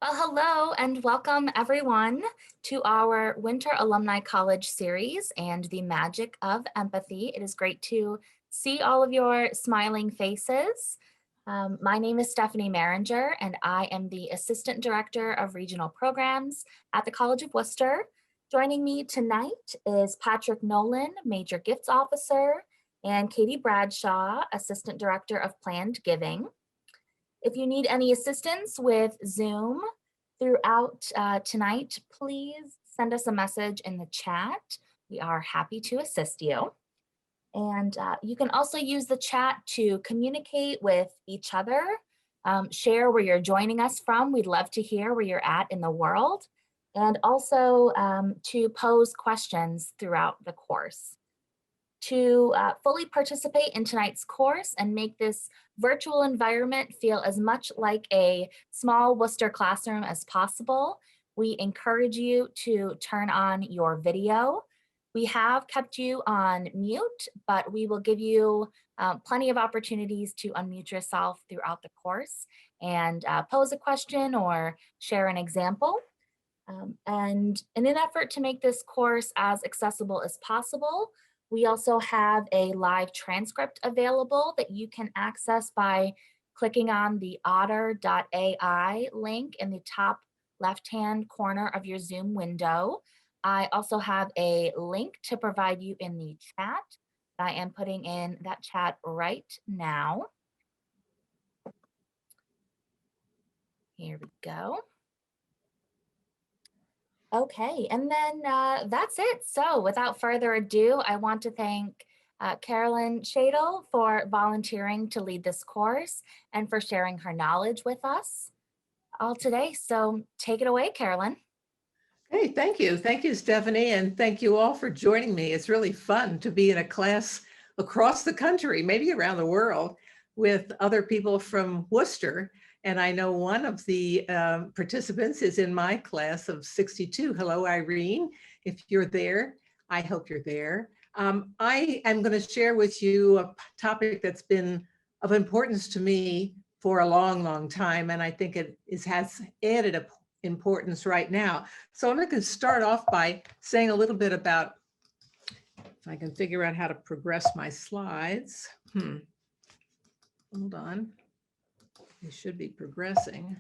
Well, hello and welcome everyone to our Winter Alumni College series and the magic of empathy. It is great to see all of your smiling faces. My name is Stephanie Maringer and I am the Assistant Director of Regional Programs at the College of Worcester. Joining me tonight is Patrick Nolan, Major Gifts Officer, and Katie Bradshaw, Assistant Director of Planned Giving. If you need any assistance with Zoom throughout tonight, please send us a message in the chat. We are happy to assist you. And you can also use the chat to communicate with each other, share where you're joining us from. We'd love to hear where you're at in the world, and also to pose questions throughout the course. To fully participate in tonight's course and make this virtual environment feel as much like a small Worcester classroom as possible, we encourage you to turn on your video. We have kept you on mute, but we will give you plenty of opportunities to unmute yourself throughout the course and pose a question or share an example. And in an effort to make this course as accessible as possible, we also have a live transcript available that you can access by clicking on the otter.ai link in the top left-hand corner of your Zoom window. I also have a link to provide you in the chat. I am putting in that chat right now. Here we go. Okay, and then that's it. So without further ado, I want to thank Carolyn Shadle for volunteering to lead this course and for sharing her knowledge with us all today. So take it away, Carolyn. Hey, thank you. Thank you, Stephanie, and thank you all for joining me. It's really fun to be in a class across the country, maybe around the world, with other people from Worcester. And I know one of the participants is in my class of 62. Hello, Irene. If you're there, I hope you're there. I am going to share with you a topic that's been of importance to me for a long, long time. And I think it has added importance right now. So I'm going to start off by saying a little bit about, if I can figure out how to progress my slides. Hold on. They should be progressing.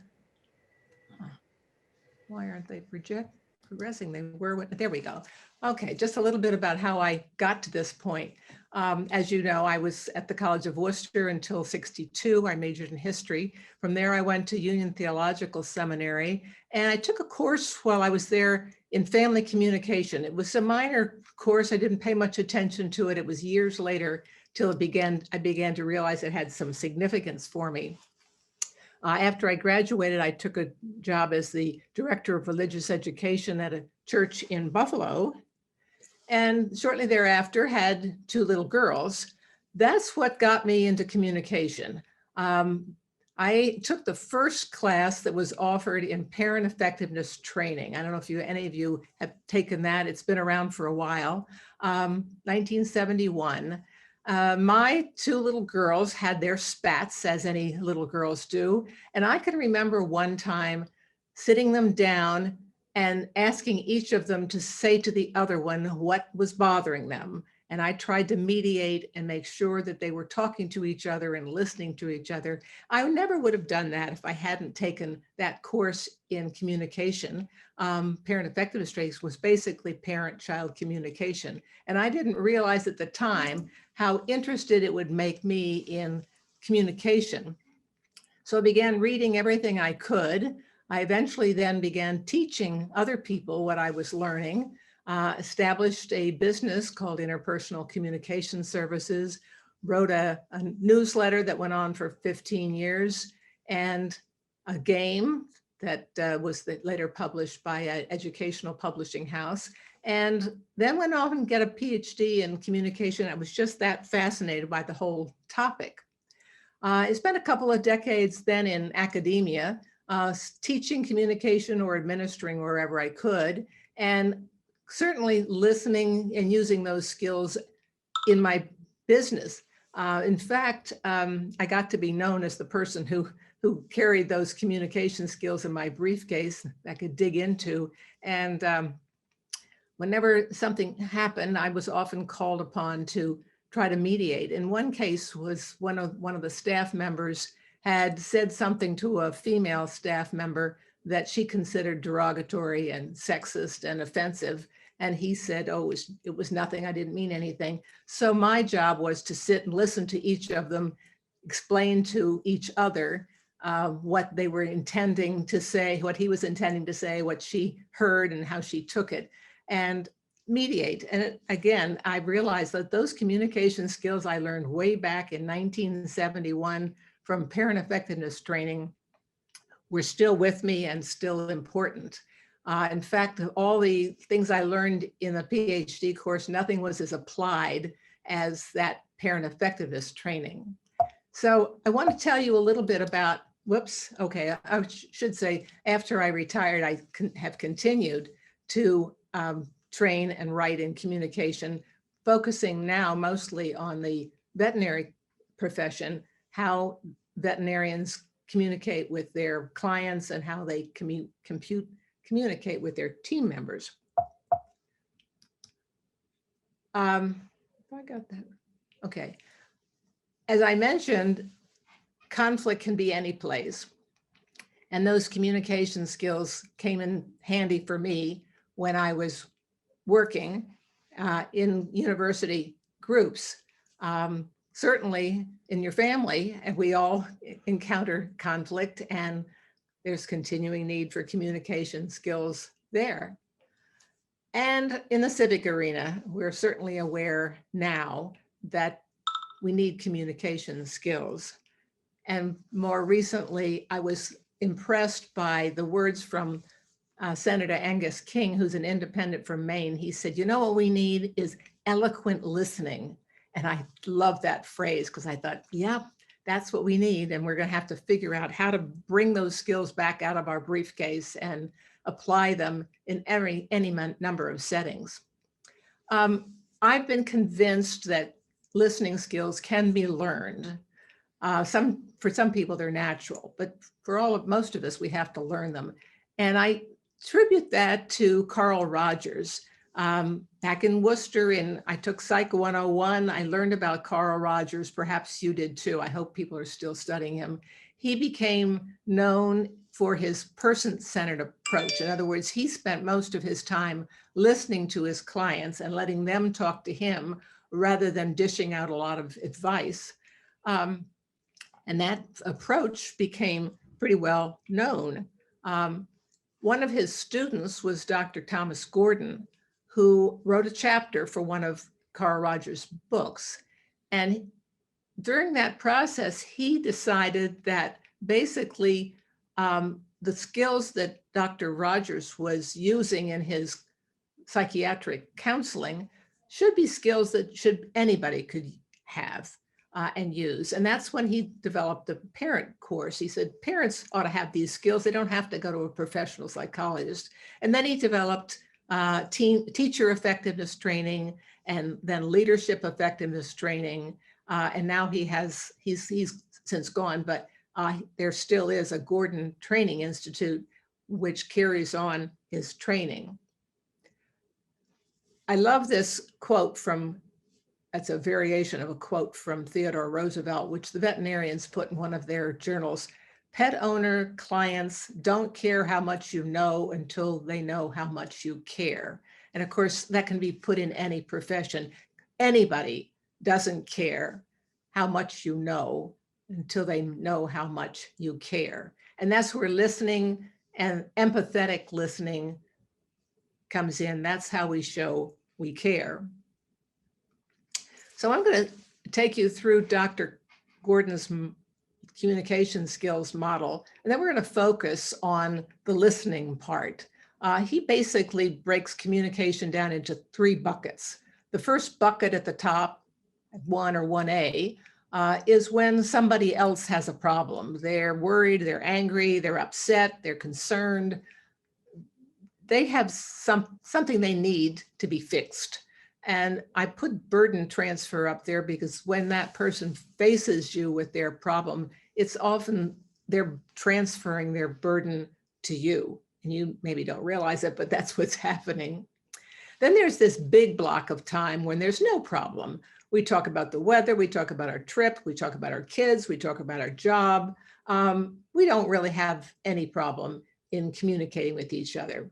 Why aren't they progressing? They were, there we go. Okay, just a little bit about how I got to this point. As you know, I was at the College of Worcester until 62. I majored in history. From there, I went to Union Theological Seminary, and I took a course while I was there in family communication. It was a minor course. I didn't pay much attention to it. It was years later till I began to realize it had some significance for me. After I graduated, I took a job as the director of religious education at a church in Buffalo. And shortly thereafter had two little girls. That's what got me into communication. I took the first class that was offered in parent effectiveness training. I don't know if any of you have taken that. It's been around for a while. 1971. My two little girls had their spats, as any little girls do. And I can remember one time sitting them down and asking each of them to say to the other one what was bothering them. And I tried to mediate and make sure that they were talking to each other and listening to each other. I never would have done that if I hadn't taken that course in communication. Parent effectiveness training was basically parent-child communication. And I didn't realize at the time how interested it would make me in communication. So I began reading everything I could. I eventually then began teaching other people what I was learning, established a business called Interpersonal Communication Services, wrote a newsletter that went on for 15 years, and a game that was later published by an educational publishing house, and then went off and get a PhD in communication. I was just that fascinated by the whole topic. I spent a couple of decades then in academia, teaching communication or administering wherever I could, and certainly listening and using those skills in my business. In fact, I got to be known as the person who who carried those communication skills in my briefcase I could dig into. And whenever something happened, I was often called upon to try to mediate. In one case was one of the staff members had said something to a female staff member that she considered derogatory and sexist and offensive. And he said, oh, it was nothing, I didn't mean anything. So my job was to sit and listen to each of them, explain to each other what they were intending to say, what he was intending to say, what she heard and how she took it, and mediate. And again, I realized that those communication skills I learned way back in 1971 from parent effectiveness training were still with me and still important. In fact, all the things I learned in the PhD course, nothing was as applied as that parent effectiveness training. So I want to tell you a little bit about, I should say, after I retired, I have continued to train and write in communication, focusing now mostly on the veterinary profession, how veterinarians communicate with their clients and how they communicate with their team members. I got that. Okay. As I mentioned, conflict can be any place. And those communication skills came in handy for me when I was working in university groups. Certainly in your family, and we all encounter conflict, and there's continuing need for communication skills there. And in the civic arena, we're certainly aware now that we need communication skills. And more recently, I was impressed by the words from Senator Angus King, who's an independent from Maine. He said, you know what we need is eloquent listening. And I love that phrase because I thought, yeah, that's what we need. And we're going to have to figure out how to bring those skills back out of our briefcase and apply them in any number of settings. I've been convinced that listening skills can be learned. For some people, they're natural, but for most of us, we have to learn them. And I attribute that to Carl Rogers. Back in Worcester, I took Psych 101. I learned about Carl Rogers. Perhaps you did too. I hope people are still studying him. He became known for his person-centered approach. In other words, he spent most of his time listening to his clients and letting them talk to him rather than dishing out a lot of advice. And that approach became pretty well known. One of his students was Dr. Thomas Gordon, who wrote a chapter for one of Carl Rogers' books. And during that process, he decided that basically the skills that Dr. Rogers was using in his psychiatric counseling should be skills that anybody could have and use. And that's when he developed the parent course. He said, parents ought to have these skills. They don't have to go to a professional psychologist. And then he developed teacher effectiveness training and then leadership effectiveness training. And now he's since gone, but there still is a Gordon Training Institute, which carries on his training. I love this quote that's a variation of a quote from Theodore Roosevelt, which the veterinarians put in one of their journals. Pet owner clients don't care how much you know until they know how much you care. And of course, that can be put in any profession. Anybody doesn't care how much you know until they know how much you care. And that's where listening and empathetic listening comes in. That's how we show we care. So I'm going to take you through Dr. Gordon's communication skills model, and then we're going to focus on the listening part. He basically breaks communication down into 3 buckets. The first bucket at the top, 1 or 1A, is when somebody else has a problem. They're worried, they're angry, they're upset, they're concerned. They have something they need to be fixed. And I put burden transfer up there because when that person faces you with their problem, it's often they're transferring their burden to you. And you maybe don't realize it, but that's what's happening. Then there's this big block of time when there's no problem. We talk about the weather, we talk about our trip, we talk about our kids, we talk about our job. We don't really have any problem in communicating with each other.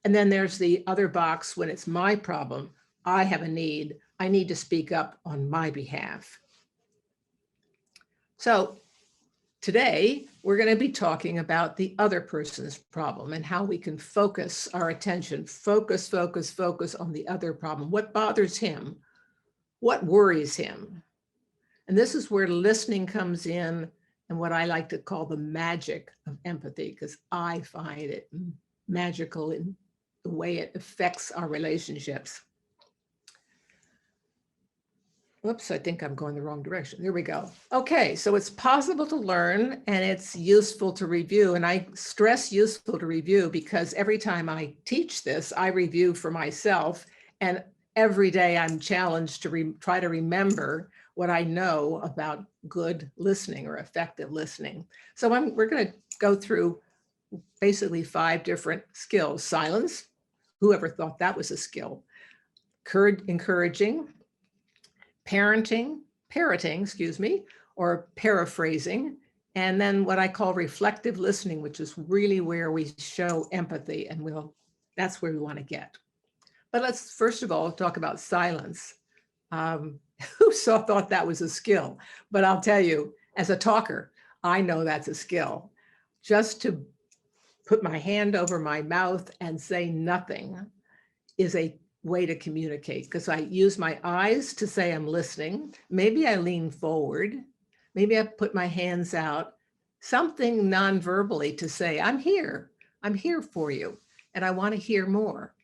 And then there's the other box when it's my problem. I have a need. I need to speak up on my behalf. So today, we're going to be talking about the other person's problem and how we can focus our attention, focus on the other problem. What bothers him? What worries him? And this is where listening comes in and what I like to call the magic of empathy, because I find it magical in the way it affects our relationships. Whoops, I think I'm going the wrong direction. There we go. Okay, so it's possible to learn and it's useful to review. And I stress useful to review because every time I teach this, I review for myself. And every day I'm challenged to try to remember what I know about good listening or effective listening. So we're going to go through basically 5 different skills. Silence, whoever thought that was a skill. Encouraging, parroting, or paraphrasing, and then what I call reflective listening, which is really where we show empathy, and that's where we want to get. But let's first of all talk about silence. Who thought that was a skill? But I'll tell you, as a talker, I know that's a skill. Just to put my hand over my mouth and say nothing is a way to communicate, because I use my eyes to say I'm listening. Maybe I lean forward. Maybe I put my hands out, something non-verbally to say, I'm here for you, and I want to hear more.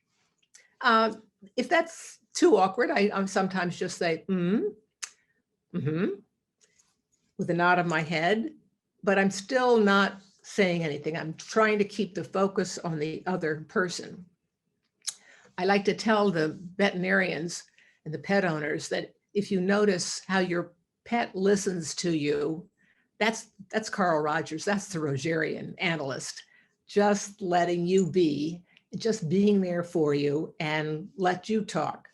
If that's too awkward, I'm sometimes just say, with a nod of my head, but I'm still not saying anything. I'm trying to keep the focus on the other person. I like to tell the veterinarians and the pet owners that if you notice how your pet listens to you, that's Carl Rogers, that's the Rogerian analyst, just letting you be, just being there for you and let you talk.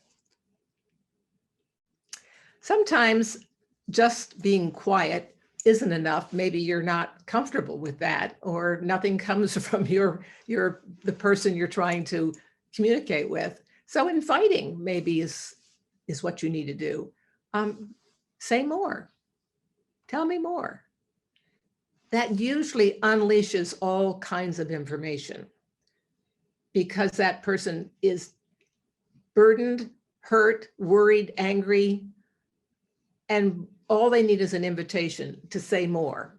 Sometimes just being quiet isn't enough. Maybe you're not comfortable with that, or nothing comes from the person you're trying to communicate with. So inviting maybe is what you need to do. Say more. Tell me more. That usually unleashes all kinds of information because that person is burdened, hurt, worried, angry, and all they need is an invitation to say more.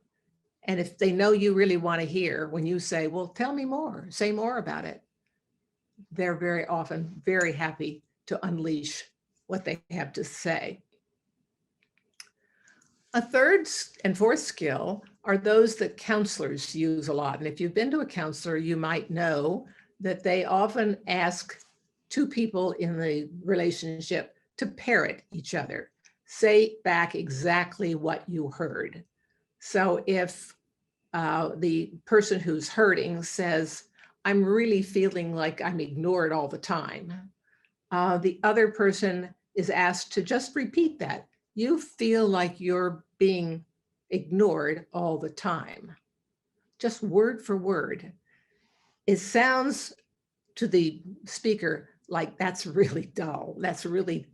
And if they know you really want to hear, when you say, well, tell me more, say more about it, they're very often very happy to unleash what they have to say. A third and fourth skill are those that counselors use a lot. And if you've been to a counselor, you might know that they often ask 2 people in the relationship to parrot each other, say back exactly what you heard. So if the person who's hurting says, I'm really feeling like I'm ignored all the time, the other person is asked to just repeat that. You feel like you're being ignored all the time. Just word for word. It sounds to the speaker like that's really dull. That's really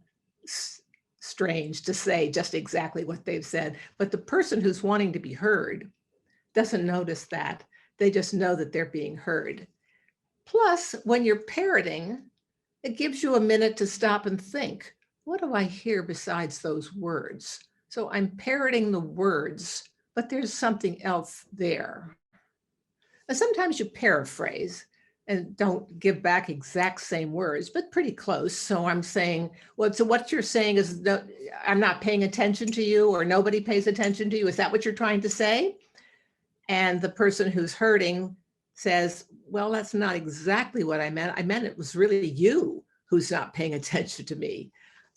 strange to say just exactly what they've said. But the person who's wanting to be heard doesn't notice that. They just know that they're being heard. Plus, when you're parroting, it gives you a minute to stop and think, what do I hear besides those words? So I'm parroting the words, but there's something else there. And sometimes you paraphrase and don't give back exact same words, but pretty close. So I'm saying, well, so what you're saying is that I'm not paying attention to you, or nobody pays attention to you. Is that what you're trying to say? And the person who's hurting says, well, that's not exactly what I meant. I meant it was really you who's not paying attention to me.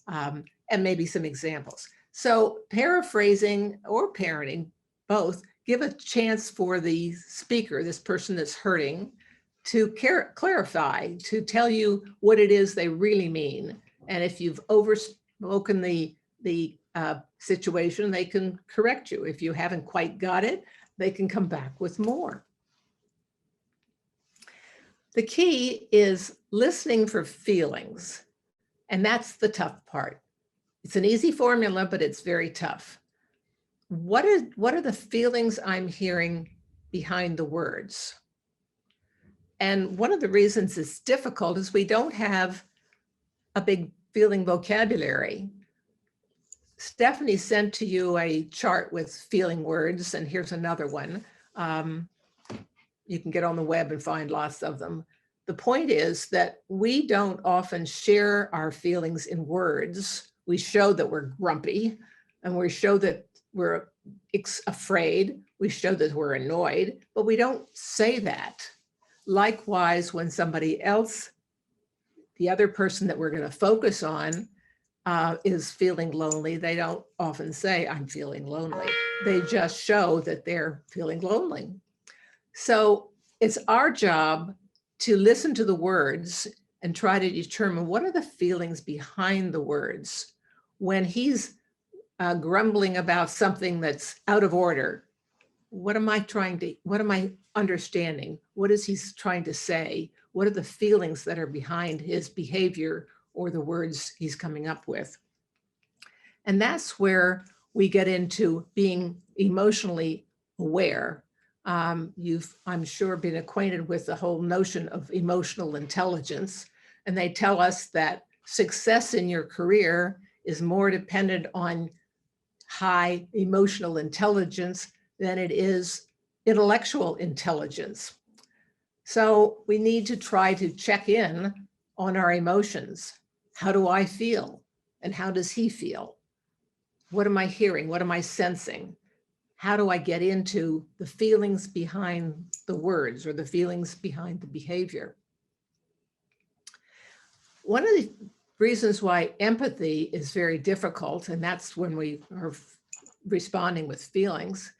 And maybe some examples. So paraphrasing or parroting, both, give a chance for the speaker, this person that's hurting, to clarify, to tell you what it is they really mean. And if you've overspoken the situation, they can correct you. If you haven't quite got it, they can come back with more. The key is listening for feelings, and that's the tough part. It's an easy formula, but it's very tough. What are the feelings I'm hearing behind the words? And one of the reasons it's difficult is we don't have a big feeling vocabulary. Stephanie sent to you a chart with feeling words, and here's another one. You can get on the web and find lots of them. The point is that we don't often share our feelings in words. We show that we're grumpy, and we show that we're afraid. We show that we're annoyed, but we don't say that. Likewise, when somebody else, the other person that we're going to focus on, is feeling lonely, they don't often say, I'm feeling lonely. They just show that they're feeling lonely. So it's our job to listen to the words and try to determine what are the feelings behind the words. When he's grumbling about something that's out of order, what am I understanding? What is he trying to say? What are the feelings that are behind his behavior or the words he's coming up with? And that's where we get into being emotionally aware. You've, I'm sure, been acquainted with the whole notion of emotional intelligence, and they tell us that success in your career is more dependent on high emotional intelligence than it is intellectual intelligence. So we need to try to check in on our emotions. How do I feel? And how does he feel? What am I hearing? What am I sensing? How do I get into the feelings behind the words or the feelings behind the behavior? One of the reasons why empathy is very difficult, and that's when we are responding with feelings,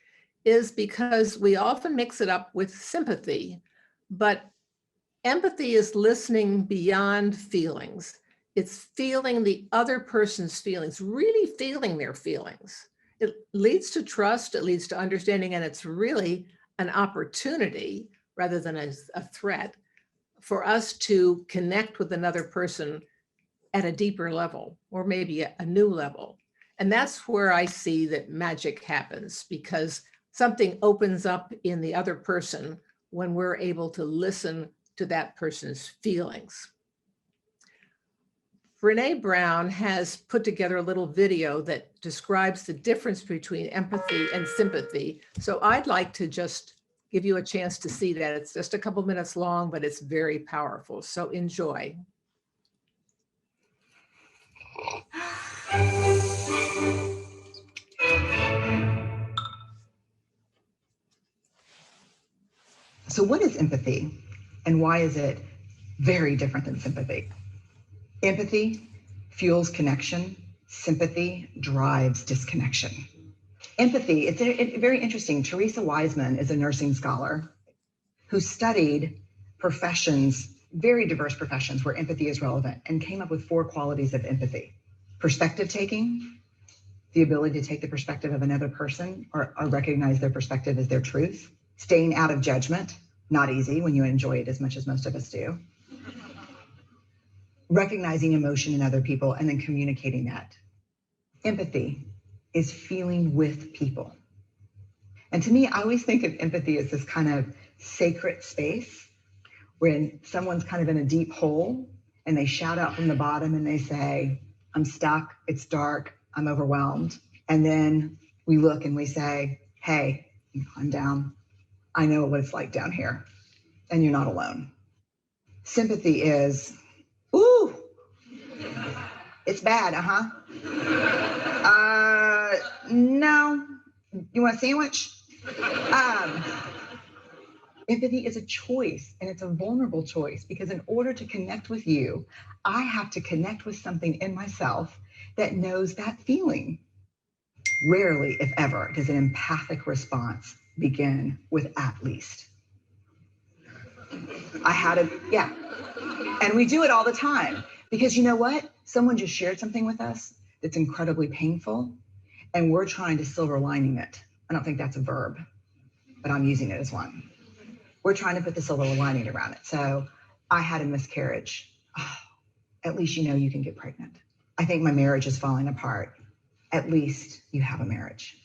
is because we often mix it up with sympathy. But empathy is listening beyond feelings. It's feeling the other person's feelings, really feeling their feelings. It leads to trust, it leads to understanding, and it's really an opportunity rather than a threat for us to connect with another person at a deeper level, or maybe a new level. And that's where I see that magic happens, because something opens up in the other person when we're able to listen to that person's feelings. Brene Brown has put together a little video that describes the difference between empathy and sympathy. So I'd like to just give you a chance to see that. It's just a couple minutes long, but it's very powerful. So enjoy. So what is empathy, and why is it very different than sympathy? Empathy fuels connection. Sympathy drives disconnection. Empathy, it's very interesting. Teresa Wiseman is a nursing scholar who studied professions, very diverse professions where empathy is relevant, and came up with 4 qualities of empathy. Perspective taking, the ability to take the perspective of another person or recognize their perspective as their truth. Staying out of judgment, not easy when you enjoy it as much as most of us do. Recognizing emotion in other people and then communicating that. Empathy is feeling with people. And to me, I always think of empathy as this kind of sacred space when someone's kind of in a deep hole and they shout out from the bottom and they say, I'm stuck, it's dark, I'm overwhelmed. And then we look and we say, hey, I'm down. I know what it's like down here, and you're not alone. Sympathy is, ooh, it's bad, no, you want a sandwich? Empathy is a choice, and it's a vulnerable choice, because in order to connect with you, I have to connect with something in myself that knows that feeling. Rarely, if ever, does an empathic response begin with at least. Yeah. And we do it all the time because you know what? Someone just shared something with us that's incredibly painful and we're trying to silver lining it. I don't think that's a verb, but I'm using it as one. We're trying to put the silver lining around it. So I had a miscarriage. Oh, at least you know you can get pregnant. I think my marriage is falling apart. At least you have a marriage.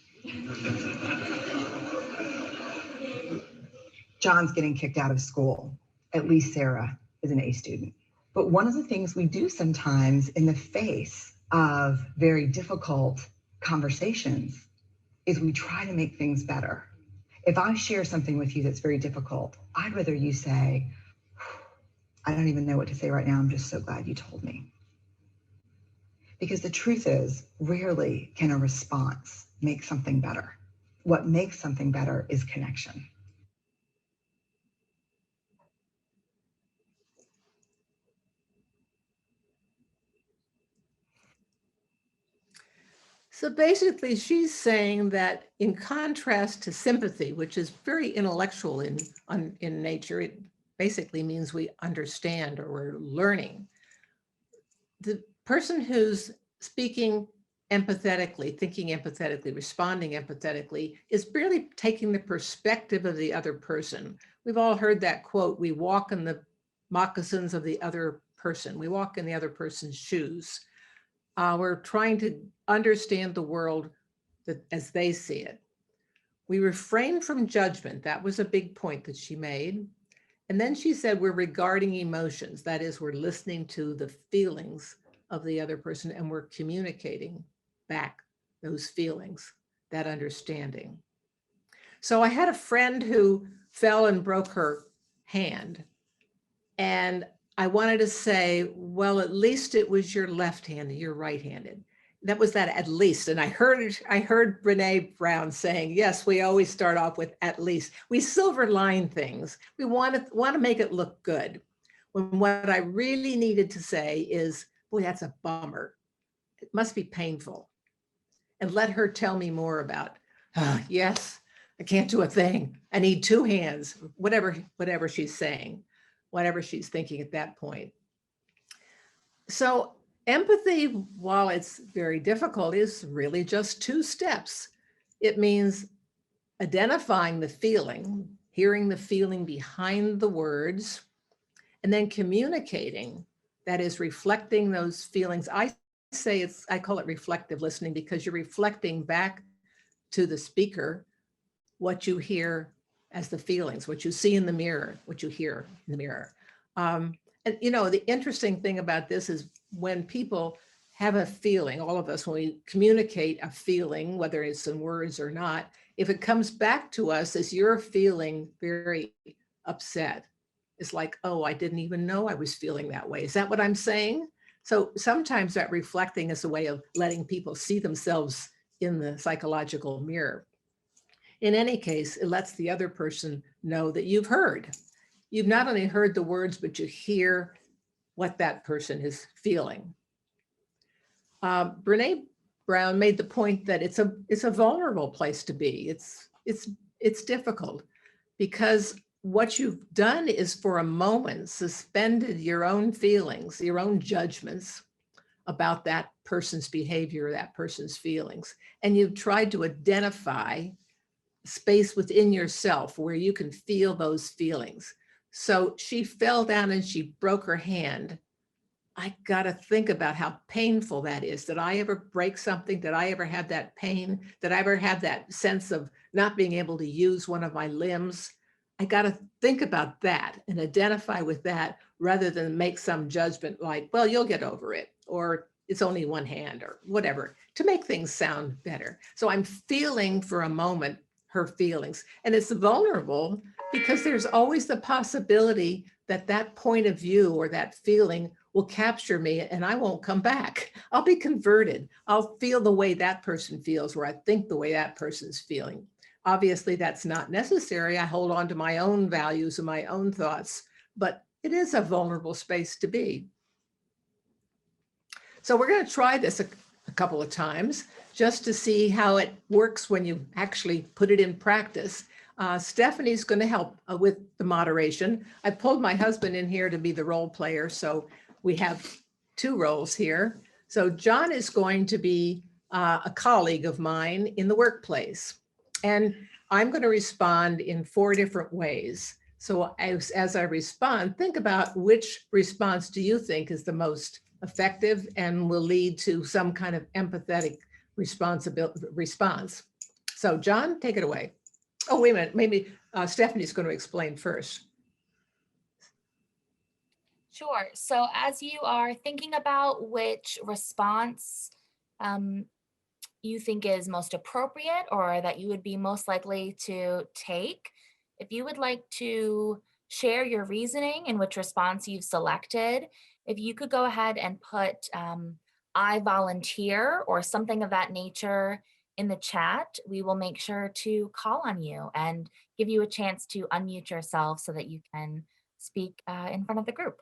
John's getting kicked out of school. At least Sarah is an A student. But one of the things we do sometimes in the face of very difficult conversations is we try to make things better. If I share something with you that's very difficult, I'd rather you say, I don't even know what to say right now. I'm just so glad you told me. Because the truth is, rarely can a response make something better. What makes something better is connection. So basically, she's saying that in contrast to sympathy, which is very intellectual in nature, it basically means we understand or we're learning. The person who's speaking empathetically, thinking empathetically, responding empathetically, is really taking the perspective of the other person. We've all heard that quote, we walk in the moccasins of the other person. We walk in the other person's shoes. We're trying to understand the world as they see it. We refrain from judgment. That was a big point that she made. And then she said we're regarding emotions. That is, we're listening to the feelings of the other person and we're communicating back those feelings, that understanding. So I had a friend who fell and broke her hand. And I wanted to say, well, at least it was your left-handed, you're right-handed. That was that at least. And I heard Brene Brown saying, yes, we always start off with at least. We silver line things. We want to make it look good. When what I really needed to say is, boy, that's a bummer. It must be painful. And let her tell me more about, yes, I can't do a thing. I need two hands, whatever she's saying, whatever she's thinking at that point. So empathy, while it's very difficult, is really just two steps. It means identifying the feeling, hearing the feeling behind the words, and then communicating, that is reflecting those feelings. I call it reflective listening because you're reflecting back to the speaker what you hear as the feelings, what you see in the mirror, what you hear in the mirror. And you know, the interesting thing about this is when people have a feeling, all of us, when we communicate a feeling, whether it's in words or not, if it comes back to us as you're feeling very upset, it's like, oh, I didn't even know I was feeling that way. Is that what I'm saying? So sometimes that reflecting is a way of letting people see themselves in the psychological mirror. In any case, it lets the other person know that you've heard. You've not only heard the words, but you hear what that person is feeling. Brene Brown made the point that it's a vulnerable place to be. It's difficult because what you've done is for a moment suspended your own feelings, your own judgments about that person's behavior, that person's feelings, and you've tried to identify space within yourself where you can feel those feelings. So she fell down and she broke her hand. I got to think about how painful that is. Did I ever break something? Did I ever have that pain? Did I ever have that sense of not being able to use one of my limbs? I got to think about that and identify with that rather than make some judgment like, well, you'll get over it, or it's only one hand or whatever, to make things sound better. So I'm feeling for a moment her feelings. And it's vulnerable because there's always the possibility that that point of view or that feeling will capture me and I won't come back. I'll be converted. I'll feel the way that person feels, or I think the way that person's feeling. Obviously, that's not necessary. I hold on to my own values and my own thoughts, but it is a vulnerable space to be. So we're going to try this a couple of times just to see how it works when you actually put it in practice. Stephanie's going to help with the moderation. I pulled my husband in here to be the role player, so we have two roles here. So John is going to be a colleague of mine in the workplace, and I'm going to respond in 4 different ways. So as I respond, think about which response do you think is the most effective and will lead to some kind of empathetic response. So John, take it away. Oh, wait a minute, maybe Stephanie's going to explain first. Sure. So as you are thinking about which response you think is most appropriate or that you would be most likely to take, if you would like to share your reasoning in which response you've selected, if you could go ahead and put I volunteer or something of that nature in the chat, we will make sure to call on you and give you a chance to unmute yourself so that you can speak in front of the group.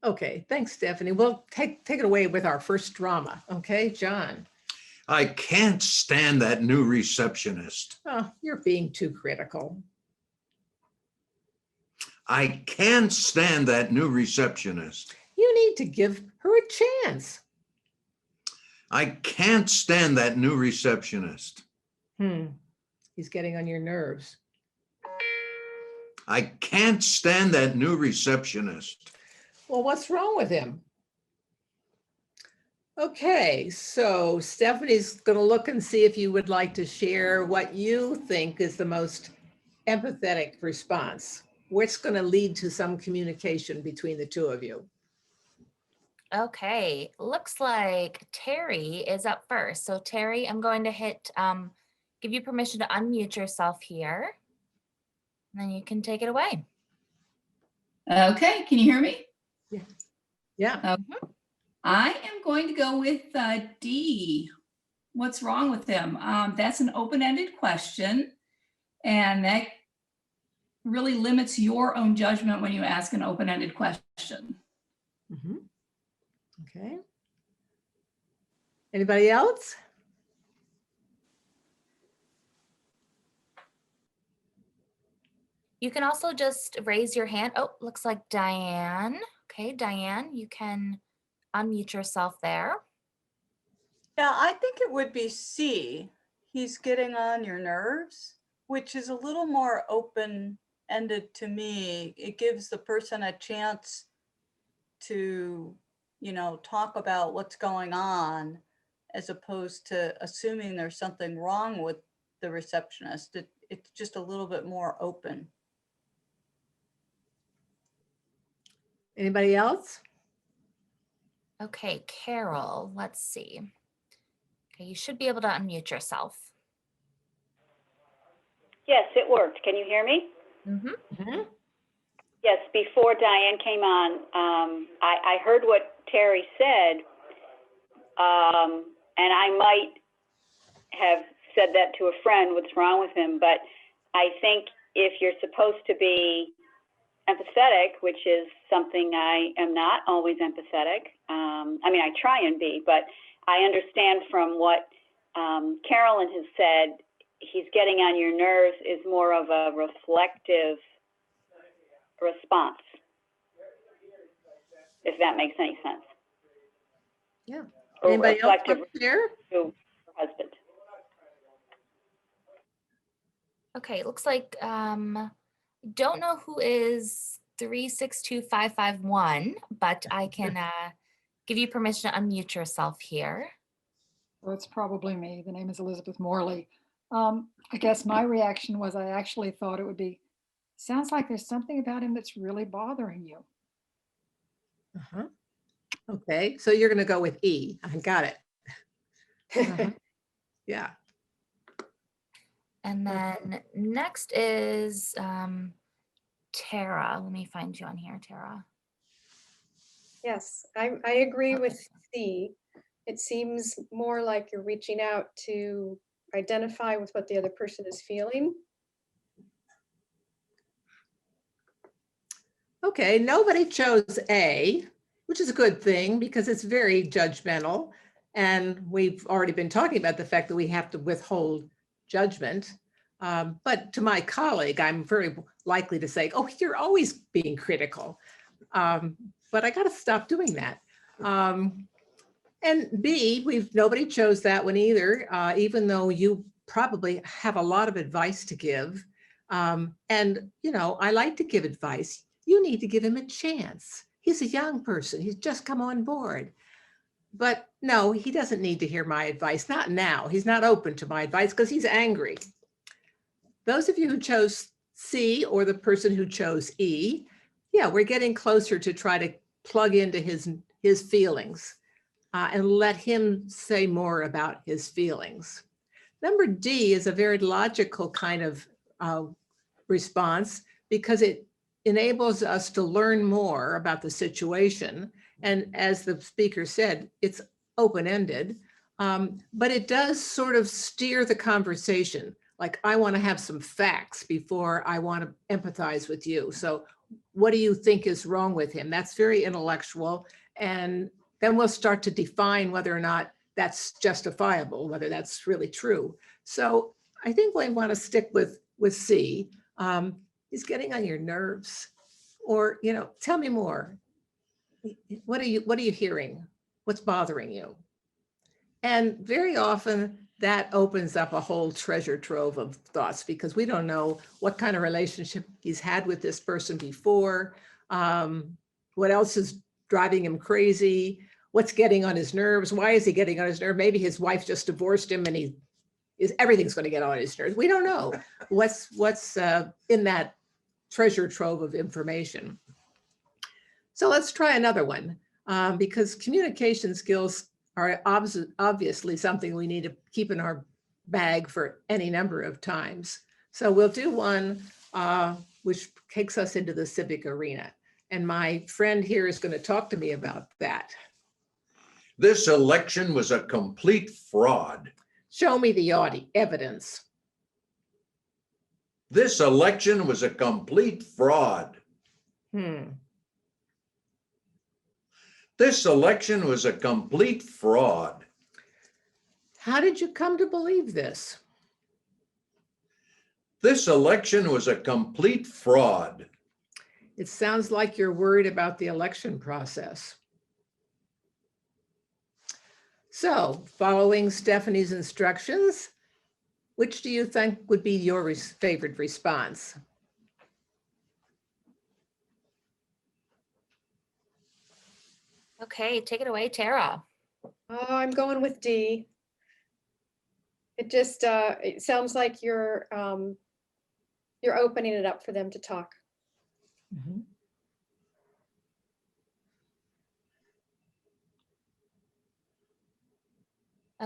Okay, thanks, Stephanie. We'll take it away with our first drama. Okay, John. I can't stand that new receptionist. Oh, you're being too critical. I can't stand that new receptionist. You need to give her a chance. I can't stand that new receptionist. He's getting on your nerves. I can't stand that new receptionist. Well, what's wrong with him? Okay, so Stephanie's going to look and see if you would like to share what you think is the most empathetic response. What's going to lead to some communication between the two of you? Okay, looks like Terry is up first. So Terry, I'm going to hit, give you permission to unmute yourself here. And then you can take it away. Okay, can you hear me? Yeah. I am going to go with D. What's wrong with him? That's an open-ended question, and that really limits your own judgment when you ask an open-ended question. Okay. Anybody else? You can also just raise your hand. Oh, looks like Diane. Okay, Diane, you can unmute yourself there. Yeah, I think it would be C. He's getting on your nerves, which is a little more open-ended to me. It gives the person a chance to, talk about what's going on, as opposed to assuming there's something wrong with the receptionist. It's just a little bit more open. Anybody else? Okay, Carol, let's see. Okay, you should be able to unmute yourself. Yes, it worked. Can you hear me? Yes, before Diane came on, I heard what Terry said, and I might have said that to a friend, what's wrong with him, but I think if you're supposed to be empathetic, which is something I am not always empathetic, I try and be, but I understand from what Carolyn has said, he's getting on your nerves is more of a reflective response, if that makes any sense. Yeah. Or Anybody else reflective up there? to your husband. Okay, looks like don't know who is 362551, but I can give you permission to unmute yourself here. Well, it's probably me. The name is Elizabeth Morley. I guess my reaction was I actually thought it would be, sounds like there's something about him that's really bothering you. Okay, so you're going to go with E. I got it. Yeah. And then next is Tara. Let me find you on here, Tara. Yes, I agree with C. It seems more like you're reaching out to identify with what the other person is feeling. Okay, nobody chose A, which is a good thing because it's very judgmental. And we've already been talking about the fact that we have to withhold judgment. But to my colleague, I'm very likely to say, oh, you're always being critical. But I got to stop doing that. And B, nobody chose that one either, even though you probably have a lot of advice to give. And, you know, I like to give advice. You need to give him a chance. He's a young person. He's just come on board. But no, he doesn't need to hear my advice. Not now. He's not open to my advice because he's angry. Those of you who chose C or the person who chose E, yeah, we're getting closer to try to plug into his feelings and let him say more about his feelings. Number D is a very logical kind of response because it enables us to learn more about the situation. And as the speaker said, it's open-ended, but it does sort of steer the conversation. Like, I want to have some facts before I want to empathize with you. So what do you think is wrong with him? That's very intellectual. And then we'll start to define whether or not that's justifiable, whether that's really true. So I think we want to stick with C. He's getting on your nerves, or, you know, tell me more. What are you hearing? What's bothering you? And very often that opens up a whole treasure trove of thoughts, because we don't know what kind of relationship he's had with this person before, what else is driving him crazy, what's getting on his nerves, why is he getting on his nerves? Maybe his wife just divorced him and everything's going to get on his nerves. We don't know what's in that treasure trove of information. So let's try another one, because communication skills are obviously something we need to keep in our bag for any number of times. So we'll do one which takes us into the civic arena. And my friend here is going to talk to me about that. This election was a complete fraud. Show me the evidence. This election was a complete fraud. This election was a complete fraud. How did you come to believe this? This election was a complete fraud. It sounds like you're worried about the election process. So, following Stephanie's instructions, which do you think would be your favorite response? Okay, take it away, Tara. Oh, I'm going with D. It just it sounds like you're opening it up for them to talk. Mm-hmm.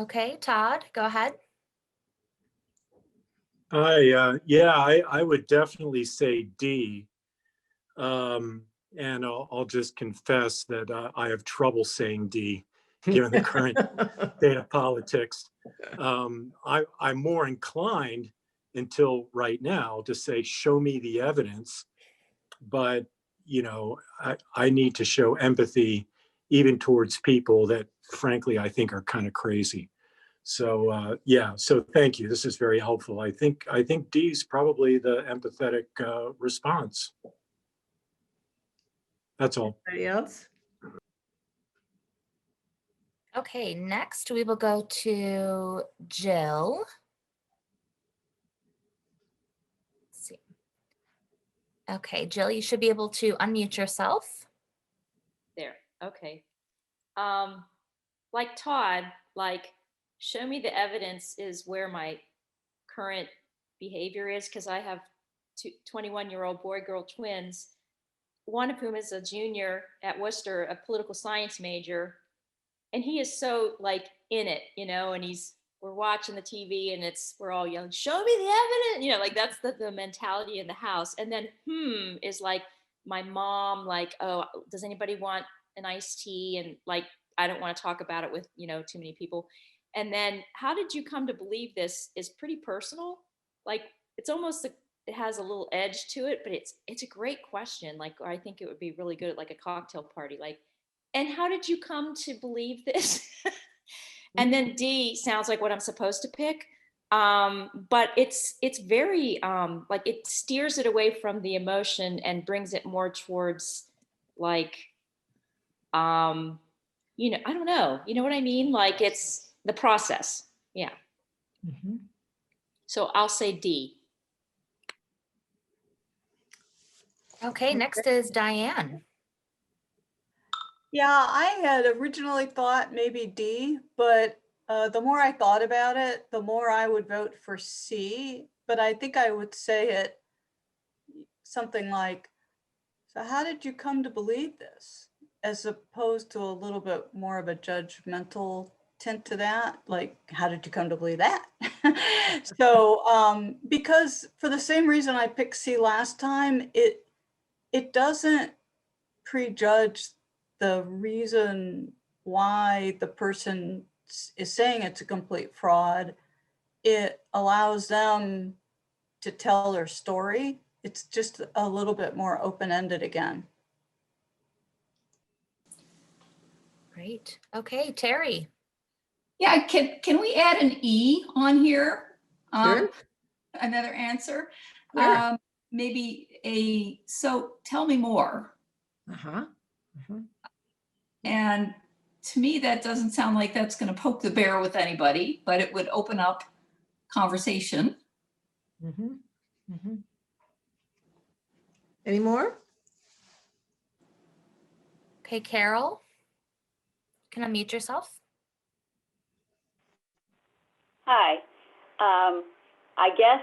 Okay, Todd, go ahead. I would definitely say D. And I'll just confess that I have trouble saying D, given the current state of politics. I'm more inclined until right now to say, show me the evidence. But, you know, I need to show empathy even towards people that, frankly, I think are kind of crazy. So, so thank you. This is very helpful. I think D is probably the empathetic response. That's all. Anybody else? Okay, next we will go to Jill. Let's see. Okay, Jill, you should be able to unmute yourself. There, okay. Like Todd, like, show me the evidence is where my current behavior is, because I have 21-year-old boy-girl twins, one of whom is a junior at Worcester, a political science major. And he is so like in it, you know, and we're watching the TV and we're all yelling, show me the evidence, you know, like that's the mentality in the house. And then is like my mom, like, oh, does anybody want an iced tea? And like, I don't want to talk about it with, you know, too many people. And then how did you come to believe this is pretty personal. Like, it's almost it has a little edge to it, but it's a great question. Like, I think it would be really good at like a cocktail party. Like, and how did you come to believe this? And then D sounds like what I'm supposed to pick. But it's very like it steers it away from the emotion and brings it more towards like you know, I don't know, you know what I mean? Like it's the process. Yeah. Mhm. So I'll say D. Okay, next is Diane. Yeah, I had originally thought maybe D, but the more I thought about it, the more I would vote for C. But I think I would say it something like, so how did you come to believe this? As opposed to a little bit more of a judgmental tint to that, like, how did you come to believe that? So, because for the same reason I picked C last time, it doesn't prejudge the reason why the person is saying it's a complete fraud. It allows them to tell their story. It's just a little bit more open-ended again. Great. Okay, Terry. Yeah, can we add an E on here? Sure. Another answer. Sure. Maybe so tell me more. Uh-huh. Mhm. And to me, that doesn't sound like that's going to poke the bear with anybody, but it would open up conversation. Mhm. Mhm. Any more? Okay, Carol. Can I unmute yourself? Hi. I guess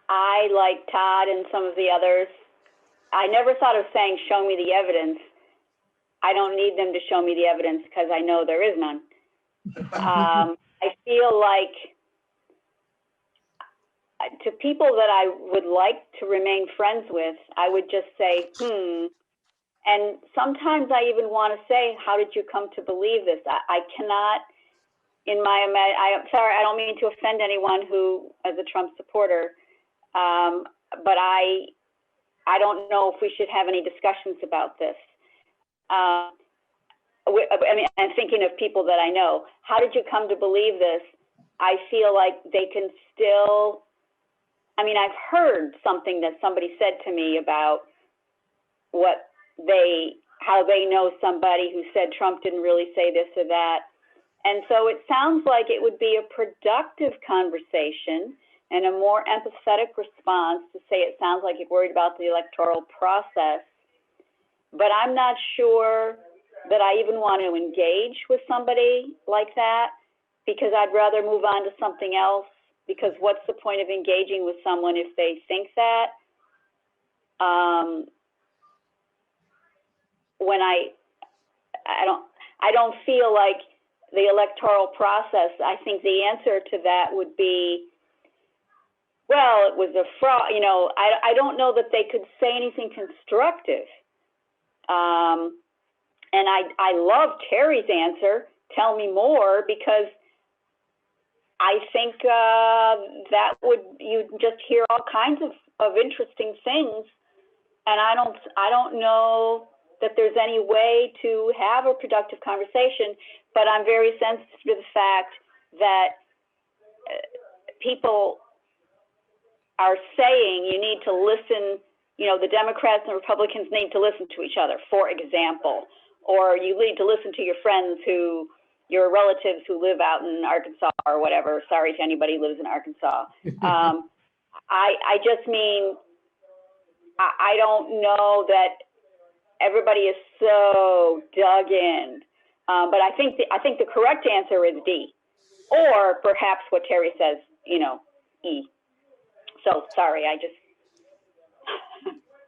I, like Todd and some of the others, I never thought of saying, show me the evidence. I don't need them to show me the evidence because I know there is none. I feel like to people that I would like to remain friends with, I would just say, And sometimes I even want to say, how did you come to believe this? I cannot, I'm sorry, I don't mean to offend anyone who is a Trump supporter, but I don't know if we should have any discussions about this. I mean, I'm thinking of people that I know. How did you come to believe this? I feel like they can still, I mean, I've heard something that somebody said to me about how they know somebody who said Trump didn't really say this or that. And so it sounds like it would be a productive conversation and a more empathetic response to say it sounds like you're worried about the electoral process. But I'm not sure that I even want to engage with somebody like that, because I'd rather move on to something else, because what's the point of engaging with someone if they think that? When I don't feel like the electoral process, I think the answer to that would be, well, it was a fraud. You know, I don't know that they could say anything constructive. And I love Terry's answer, tell me more, because I think that you'd just hear all kinds of interesting things. And I don't know that there's any way to have a productive conversation, but I'm very sensitive to the fact that people are saying you need to listen, you know, the Democrats and Republicans need to listen to each other, for example, or you need to listen to your friends your relatives who live out in Arkansas or whatever. Sorry to anybody who lives in Arkansas. I just mean, I don't know that everybody is so dug in, but I think the correct answer is D, or perhaps what Terry says, you know, E. So sorry, I just.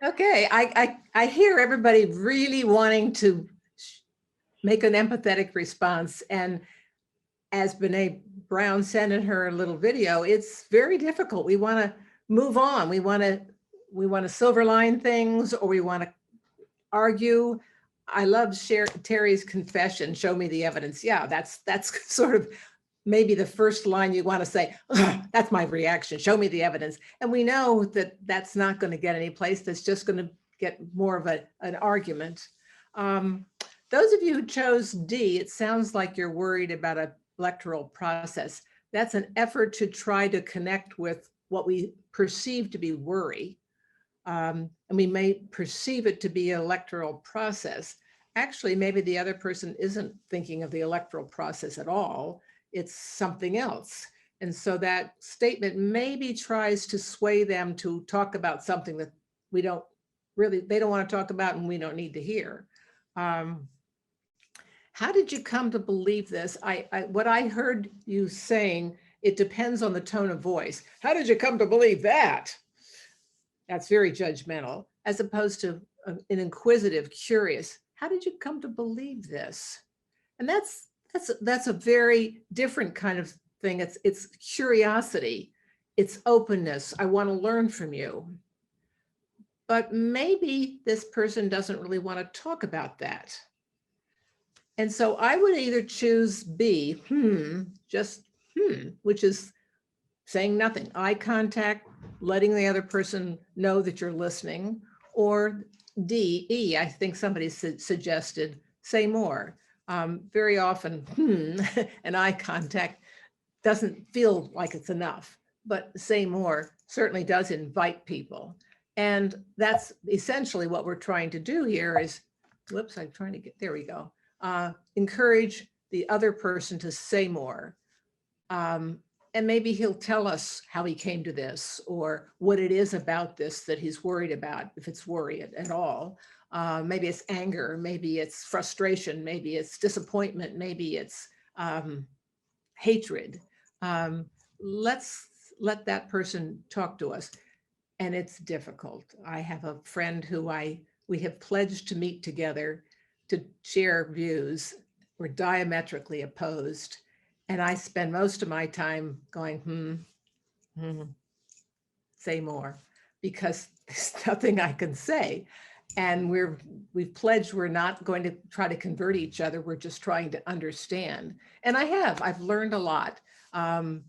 Okay, I hear everybody really wanting to make an empathetic response, and as Brene Brown said in her little video, it's very difficult. We want to move on. We want to silver line things, or we want to argue. I love Terry's confession, show me the evidence. Yeah, that's sort of maybe the first line you want to say, that's my reaction, show me the evidence. And we know that that's not going to get any place. That's just going to get more of an argument. Those of you who chose D, it sounds like you're worried about an electoral process, That's an effort to try to connect with what we perceive to be worry. And we may perceive it to be an electoral process. Actually, maybe the other person isn't thinking of the electoral process at all. It's something else. And so that statement maybe tries to sway them to talk about something that they don't want to talk about and we don't need to hear. How did you come to believe this? What I heard you saying, it depends on the tone of voice. How did you come to believe that? That's very judgmental, as opposed to an inquisitive, curious. How did you come to believe this? And that's a very different kind of thing. It's curiosity, it's openness. I want to learn from you. But maybe this person doesn't really want to talk about that. And so I would either choose B, which is saying nothing, eye contact, letting the other person know that you're listening, or D, E, I think somebody suggested, say more. Very often, and eye contact doesn't feel like it's enough, but say more certainly does invite people. And that's essentially what we're trying to do here is, whoops, I'm trying to get, there we go. Encourage the other person to say more. And maybe he'll tell us how he came to this or what it is about this that he's worried about, if it's worry at all. Maybe it's anger, maybe it's frustration, maybe it's disappointment, maybe it's hatred. Let's let that person talk to us. And it's difficult. I have a friend who we have pledged to meet together to share views. We're diametrically opposed. And I spend most of my time going, say more, because there's nothing I can say. And we've pledged we're not going to try to convert each other. We're just trying to understand. And I've learned a lot. I'm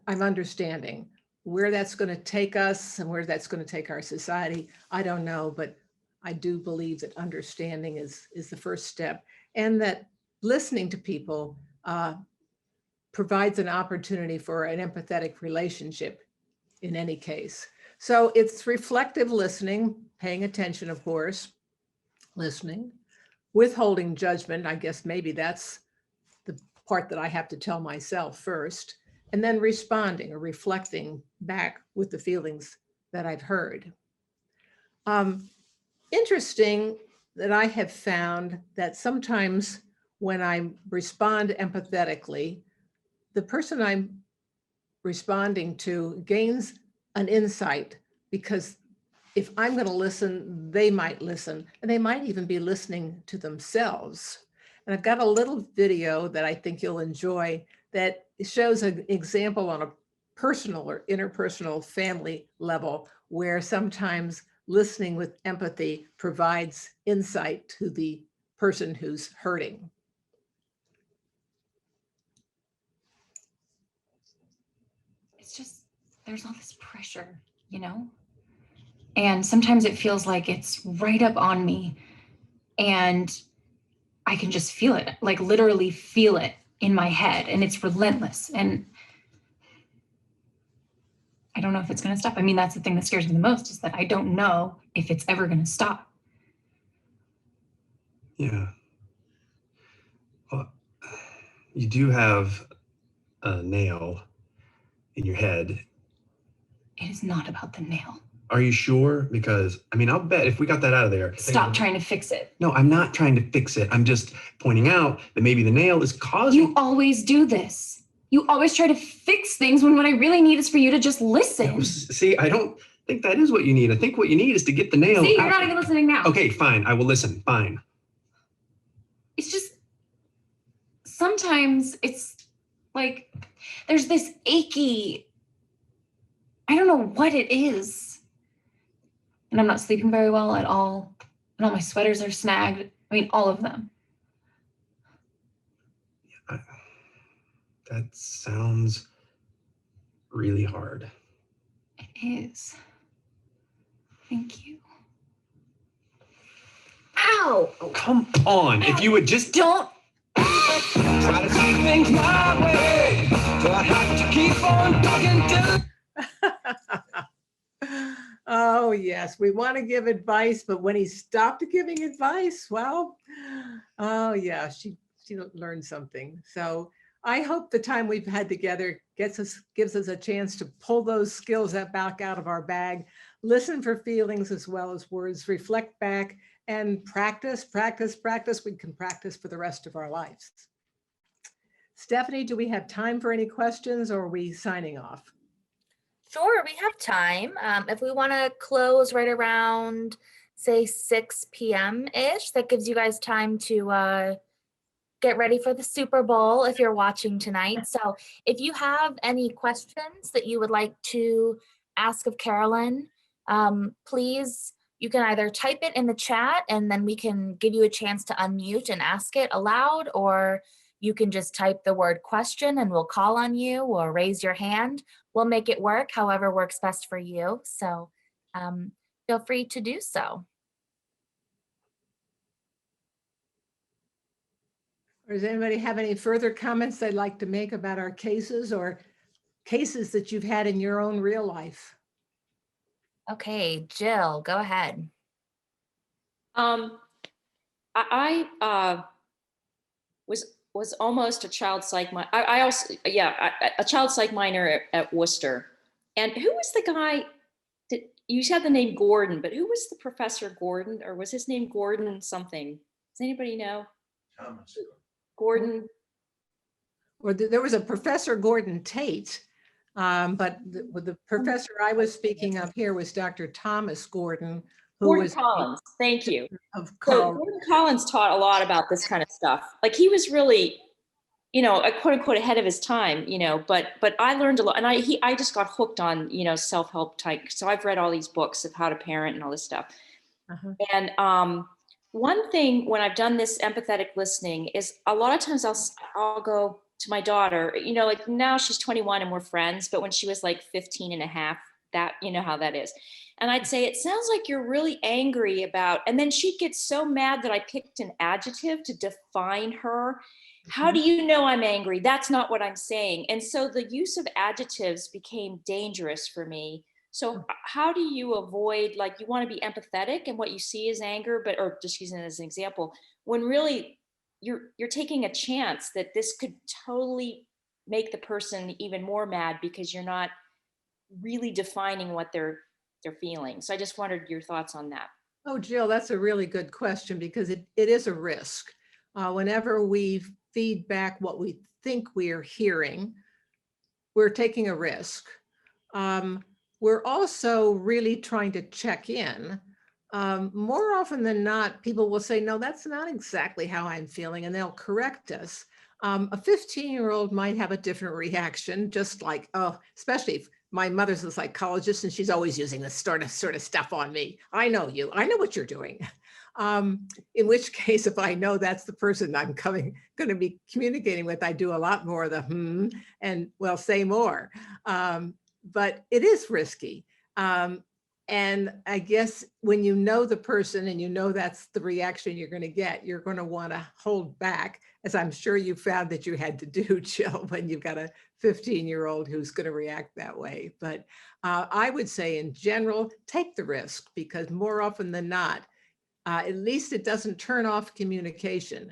understanding where that's going to take us and where that's going to take our society. I don't know, but I do believe that understanding is the first step, and that listening to people provides an opportunity for an empathetic relationship in any case. So it's reflective listening, paying attention, of course, listening, withholding judgment. I guess maybe that's the part that I have to tell myself first, and then responding or reflecting back with the feelings that I've heard. Interesting that I have found that sometimes when I respond empathetically, the person I'm responding to gains an insight, because if I'm going to listen, they might listen, and they might even be listening to themselves. And I've got a little video that I think you'll enjoy that shows an example on a personal or interpersonal family level where sometimes listening with empathy provides insight to the person who's hurting. It's just, there's all this pressure, you know? And sometimes it feels like it's right up on me and I can just feel it, like literally feel it in my head, and it's relentless. And I don't know if it's going to stop. I mean, that's the thing that scares me the most, is that I don't know if it's ever going to stop. Yeah. Well, you do have a nail in your head. It is not about the nail. Are you sure? Because, I mean, I'll bet if we got that out of there. Stop trying to fix it. No, I'm not trying to fix it. I'm just pointing out that maybe the nail is causing. You always do this. You always try to fix things when what I really need is for you to just listen. See, I don't think that is what you need. I think what you need is to get the nail. See, you're not even listening now. Okay, fine. I will listen. Fine. It's just, sometimes it's like, there's this achy, I don't know what it is. And I'm not sleeping very well at all. And all my sweaters are snagged. I mean, all of them. That sounds really hard. It is. Thank you. Ow! Oh, come on. Ow. If you would just don't. Try to see things my way. So I have to keep on talking till. Oh, yes, we want to give advice, but when he stopped giving advice, well, oh, yeah, she learned something. So I hope the time we've had together gives us a chance to pull those skills back out of our bag, listen for feelings as well as words, reflect back, and practice. We can practice for the rest of our lives. Stephanie, do we have time for any questions, or are we signing off? Sure, we have time. If we want to close right around, say, 6 p.m.-ish, that gives you guys time to get ready for the Super Bowl if you're watching tonight. So if you have any questions that you would like to ask of Carolyn, please, you can either type it in the chat and then we can give you a chance to unmute and ask it aloud, or you can just type the word question and we'll call on you, or raise your hand. We'll make it work however works best for you. So feel free to do so. Or does anybody have any further comments they'd like to make about our cases or cases that you've had in your own real life? Okay, Jill, go ahead. I was almost a child psych minor. I also, yeah, a child psych minor at Worcester. And who was the guy that you had the name Gordon, but who was the Professor Gordon, or was his name Gordon something? Does anybody know? Thomas. Gordon. Or there was a Professor Gordon Tate, but the professor I was speaking of here was Dr. Thomas Gordon, who Gordon was Collins. Thank you. Of So Gordon Collins taught a lot about this kind of stuff. Like, he was really, you know, a quote unquote ahead of his time, you know, but I learned a lot, and I just got hooked on, you know, self-help type. So I've read all these books of how to parent and all this stuff. And one thing when I've done this empathetic listening is a lot of times I'll go to my daughter, you know, like now she's 21 and we're friends, but when she was like 15 and a half, that, you know how that is. And I'd say, it sounds like you're really angry about, and then she'd get so mad that I picked an adjective to define her. How do you know I'm angry? That's not what I'm saying. And so the use of adjectives became dangerous for me. So how do you avoid, like, you want to be empathetic and what you see is anger, but, or just using it as an example, when really you're taking a chance that this could totally make the person even more mad because you're not really defining what they're feeling. So I just wondered your thoughts on that. Oh, Jill, that's a really good question, because it is a risk. Whenever we feed back what we think we're hearing, we're taking a risk. We're also really trying to check in. More often than not, people will say, no, that's not exactly how I'm feeling, and they'll correct us. A 15-year-old might have a different reaction, just like, oh, especially if my mother's a psychologist and she's always using this sort of stuff on me. I know you, I know what you're doing. In which case, if I know that's the person I'm going to be communicating with, I do a lot more of the and well, say more. But it is risky. And I guess when you know the person and you know that's the reaction you're going to get, you're going to want to hold back, as I'm sure you found that you had to do, Jill, when you've got a 15-year-old who's going to react that way. But I would say in general, take the risk, because more often than not, at least it doesn't turn off communication.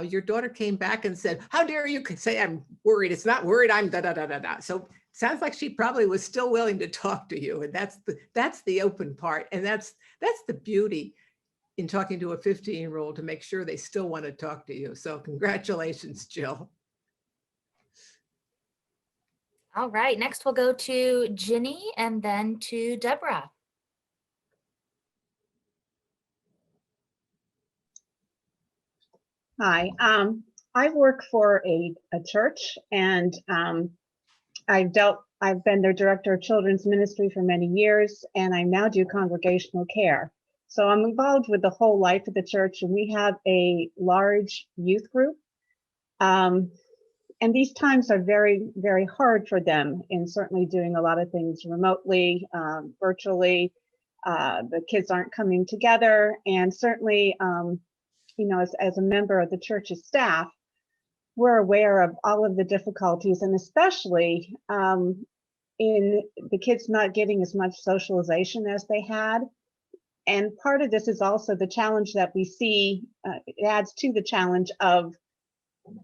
Your daughter came back and said, how dare you say I'm worried? It's not worried, I'm da-da-da-da-da. So sounds like she probably was still willing to talk to you. And that's the open part. And that's the beauty in talking to a 15-year-old, to make sure they still want to talk to you. So congratulations, Jill. All right, next we'll go to Ginny and then to Deborah. Hi, I work for a church, and I've been their director of children's ministry for many years, and I now do congregational care. So I'm involved with the whole life of the church, and we have a large youth group. And these times are very, very hard for them, and certainly doing a lot of things remotely, virtually. The kids aren't coming together, and certainly, you know, as a member of the church's staff, we're aware of all of the difficulties, and especially in the kids not getting as much socialization as they had. And part of this is also the challenge that we see, it adds to the challenge of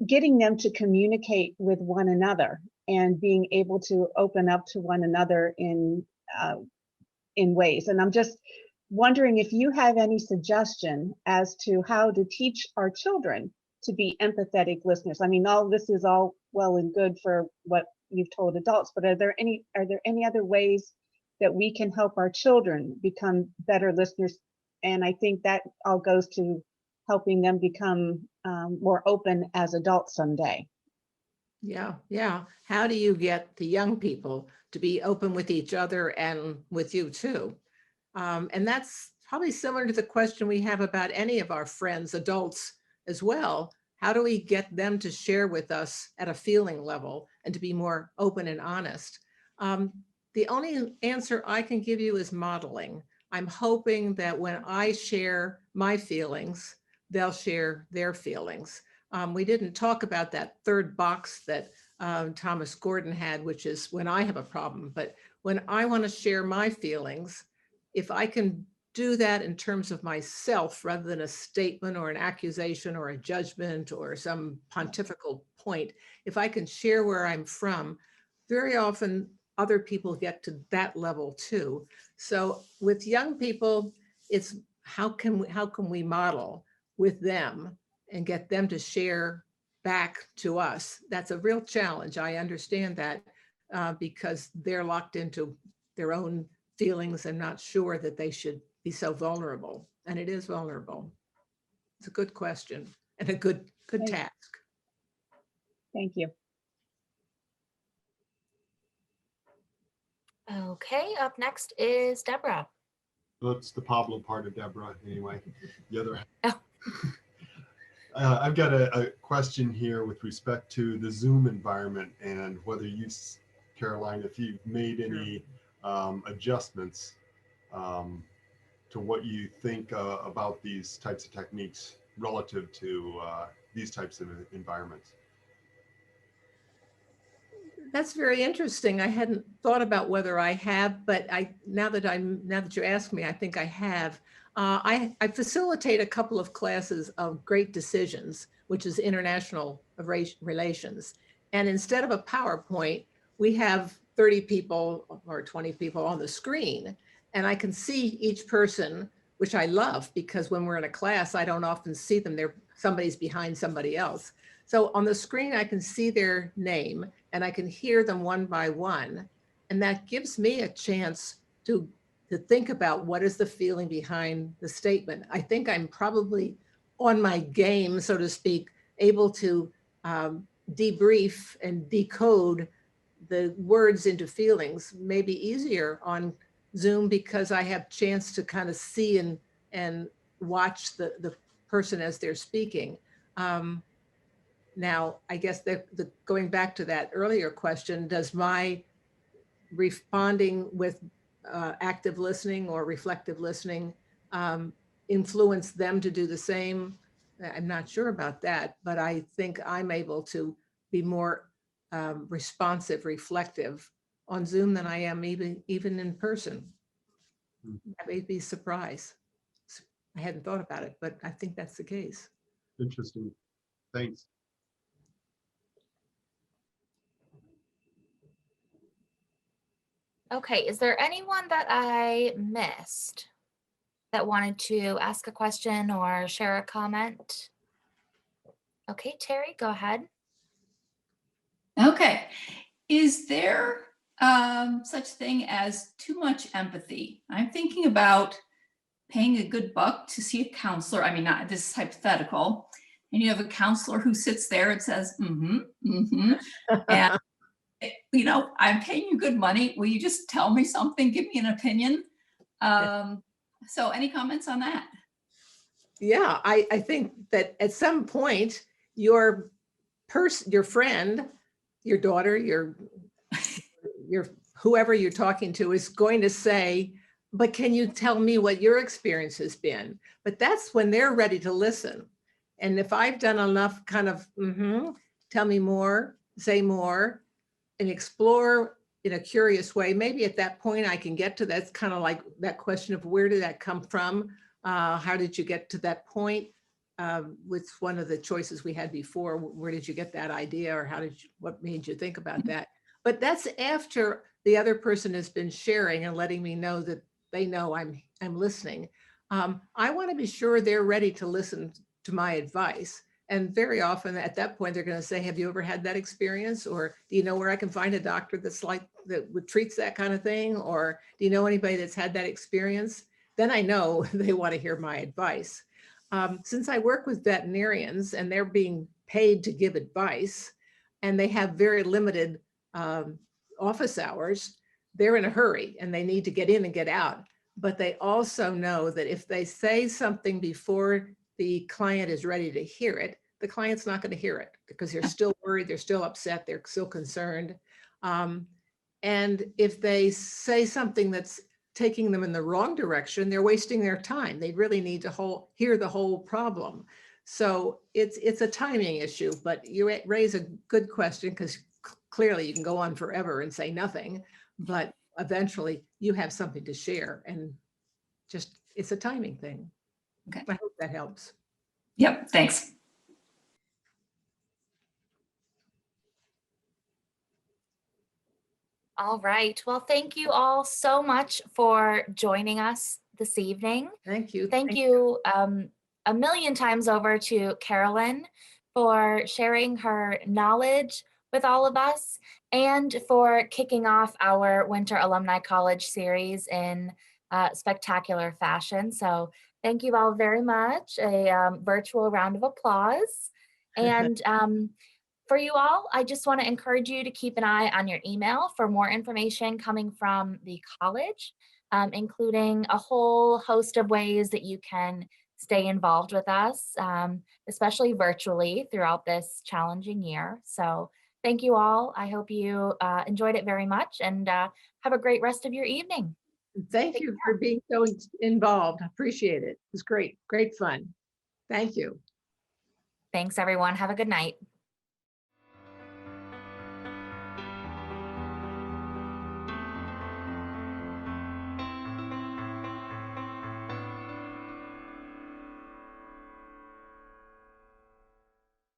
getting them to communicate with one another and being able to open up to one another in ways. And I'm just wondering if you have any suggestion as to how to teach our children to be empathetic listeners. I mean, all this is all well and good for what you've told adults, but are there any other ways that we can help our children become better listeners? And I think that all goes to helping them become more open as adults someday. Yeah, yeah. How do you get the young people to be open with each other and with you too? And that's probably similar to the question we have about any of our friends, adults as well. How do we get them to share with us at a feeling level and to be more open and honest? The only answer I can give you is modeling. I'm hoping that when I share my feelings, they'll share their feelings. We didn't talk about that third box that Thomas Gordon had, which is when I have a problem. But when I want to share my feelings, if I can do that in terms of myself rather than a statement or an accusation or a judgment or some pontifical point, if I can share where I'm from, very often other people get to that level too. So with young people, it's how can we model with them and get them to share back to us? That's a real challenge. I understand that because they're locked into their own feelings and not sure that they should be so vulnerable. And it is vulnerable. It's a good question and a good task. Thank you. Okay, up next is Deborah. Well, it's the Pablo part of Deborah anyway. The other. Oh. I've got a question here with respect to the Zoom environment and whether you, Caroline, if you've made any adjustments to what you think about these types of techniques relative to these types of environments. That's very interesting. I hadn't thought about whether I have, but now that you ask me, I think I have. I facilitate a couple of classes of Great Decisions, which is international relations. And instead of a PowerPoint, we have 30 people or 20 people on the screen. And I can see each person, which I love because when we're in a class, I don't often see them. Somebody's behind somebody else. So on the screen, I can see their name and I can hear them one by one. And that gives me a chance to think about what is the feeling behind the statement. I think I'm probably on my game, so to speak, able to debrief and decode the words into feelings, maybe easier on Zoom because I have chance to kind of see and watch the person as they're speaking. Now, I guess going back to that earlier question, does my responding with active listening or reflective listening influence them to do the same? I'm not sure about that, but I think I'm able to be more responsive, reflective on Zoom than I am even in person. That may be a surprise. I hadn't thought about it, but I think that's the case. Interesting. Thanks. Okay, is there anyone that I missed that wanted to ask a question or share a comment? Okay, Terry, go ahead. Okay. Is there such thing as too much empathy? I'm thinking about paying a good buck to see a counselor. I mean, not this is hypothetical. And you have a counselor who sits there and says, and you know, I'm paying you good money. Will you just tell me something? Give me an opinion. So any comments on that? Yeah, I think that at some point, your friend, your daughter, your whoever you're talking to is going to say, but can you tell me what your experience has been? But that's when they're ready to listen. And if I've done enough kind of, tell me more, say more, and explore in a curious way. Maybe at that point I can get to that's kind of like that question of where did that come from? How did you get to that point? With one of the choices we had before, where did you get that idea, or what made you think about that? But that's after the other person has been sharing and letting me know that they know I'm listening. I want to be sure they're ready to listen to my advice. And very often at that point, they're going to say, have you ever had that experience? Or do you know where I can find a doctor that treats that kind of thing? Or do you know anybody that's had that experience? Then I know they want to hear my advice. Since I work with veterinarians and they're being paid to give advice and they have very limited office hours, they're in a hurry and they need to get in and get out. But they also know that if they say something before the client is ready to hear it, the client's not going to hear it because they're still worried, they're still upset, they're still concerned. And if they say something that's taking them in the wrong direction, they're wasting their time. They really need to hear the whole problem. So it's a timing issue, but you raise a good question because clearly you can go on forever and say nothing, but eventually you have something to share, and just it's a timing thing. Okay. I hope that helps. Yep, thanks. All right. Well, thank you all so much for joining us this evening. Thank you. Thank you a million times over to Carolyn for sharing her knowledge with all of us and for kicking off our Winter Alumni College series in spectacular fashion. So thank you all very much. A virtual round of applause. And for you all, I just want to encourage you to keep an eye on your email for more information coming from the college, including a whole host of ways that you can stay involved with us, especially virtually throughout this challenging year. So thank you all. I hope you enjoyed it very much and have a great rest of your evening. Thank you for being so involved. I appreciate it. It was great, great fun. Thank you. Thanks, everyone. Have a good night.